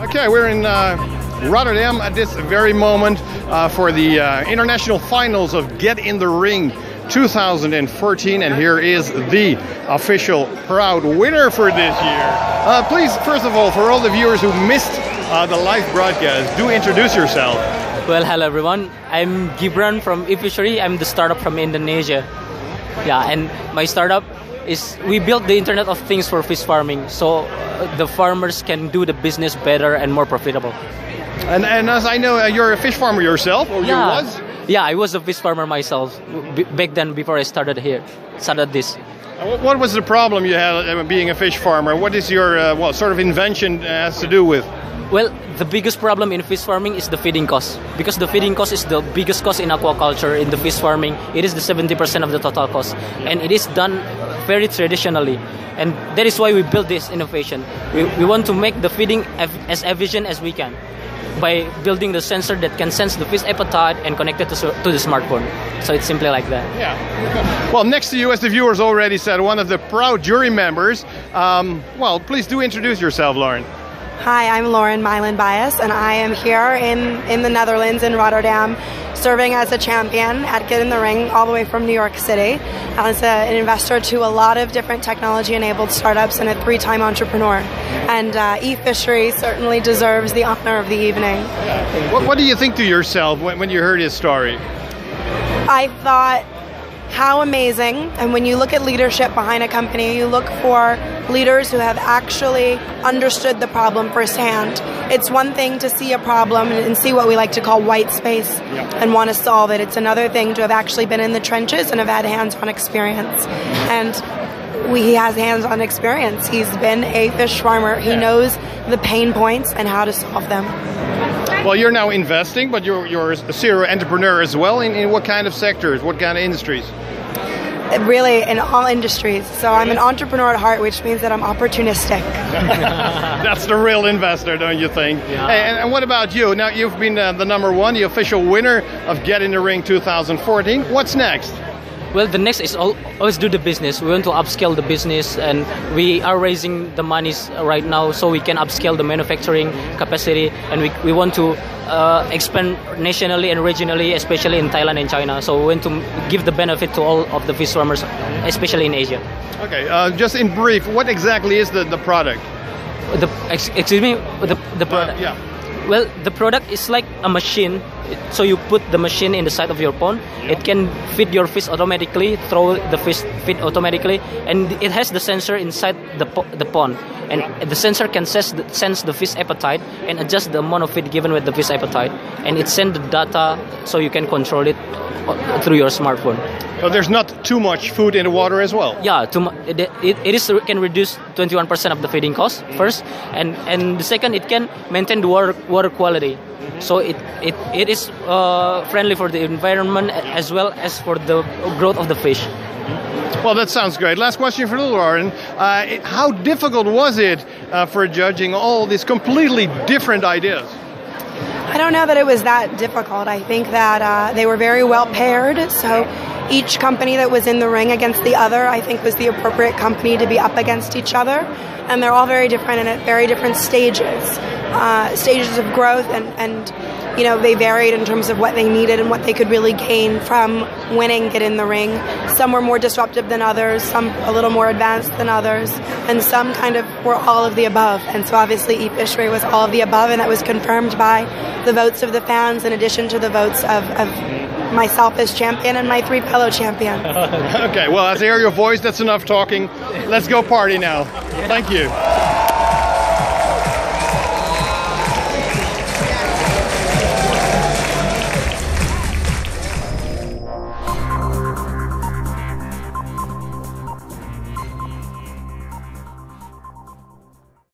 Okay, we're in Rotterdam at this very moment for the international finals of Get in the Ring 2014, and here is the official proud winner for this year. Please, first of all, for all the viewers who missed the live broadcast, do introduce yourself. Well, hello everyone. I'm Gibran from eFishery. I'm the startup from Indonesia. Yeah, and my startup is we built the Internet of Things for fish farming, so the farmers can do the business better and more profitable. And as I know, you're a fish farmer yourself, or you was? Yeah, I was a fish farmer myself back then before I started this. What was the problem you had being a fish farmer? What is your what sort of invention has to do with? Well, the biggest problem in fish farming is the feeding cost, because the feeding cost is the biggest cost in aquaculture. In the fish farming, it is the 70% of the total cost, and it is done very traditionally, and that is why we built this innovation. We want to make the feeding as efficient as we can by building the sensor that can sense the fish appetite and connect it to the smartphone. So it's simply like that. Yeah. Well, next to you, as the viewers already said, one of the proud jury members. Well, please do introduce yourself, Lauren. Hi, I'm Lauren Maillian, and I am here in the Netherlands, in Rotterdam, serving as a champion at Get in the Ring, all the way from New York City, as an investor to a lot of different technology-enabled startups and a three-time entrepreneur. And eFishery certainly deserves the honor of the evening. What do you think to yourself when you heard his story? I thought, how amazing. And when you look at leadership behind a company, you look for leaders who have actually understood the problem firsthand. It's one thing to see a problem and see what we like to call white space and want to solve it. It's another thing to have actually been in the trenches and have had hands-on experience. And he has hands-on experience. He's been a fish farmer. He knows the pain points and how to solve them. Well, you're now investing, but you're a serial entrepreneur as well. In what kind of sectors? What kind of industries? Really, in all industries. So I'm an entrepreneur at heart, which means that I'm opportunistic. That's the real investor, don't you think? Yeah. Hey, and what about you? Now, you've been the #1, the official winner of Get in the Ring 2014. What's next? Well, the next is always do the business. We want to upscale the business, and we are raising the monies right now so we can upscale the manufacturing capacity, and we want to expand nationally and regionally, especially in Thailand and China. So we want to give the benefit to all of the fish farmers, especially in Asia. Okay, just in brief, what exactly is the product? Excuse me, the product. Yeah. Well, the product is like a machine. So you put the machine in the side of your pond. It can feed your fish automatically, throw the fish feed automatically, and it has the sensor inside the pond. And the sensor can sense the fish appetite and adjust the amount of feed given with the fish appetite. And it sends the data so you can control it through your smartphone. So there's not too much food in the water as well? Yeah, it can reduce 21% of the feeding cost first, and the second, it can maintain the water quality. So it is friendly for the environment as well as for the growth of the fish. Well, that sounds great. Last question for Lauren. How difficult was it for judging all these completely different ideas? I don't know that it was that difficult. I think that they were very well paired. So each company that was in the ring against the other, I think, was the appropriate company to be up against each other. And they're all very different and at very different stages of growth, and you know, they varied in terms of what they needed and what they could really gain from winning Get in the Ring. Some were more disruptive than others, some a little more advanced than others, and some kind of were all of the above. And so obviously eFishery was all of the above, and that was confirmed by the votes of the fans in addition to the votes of myself as champion and my 3 fellow champions. Okay, well, as I hear your voice, that's enough talking. Let's go party now. Thank you.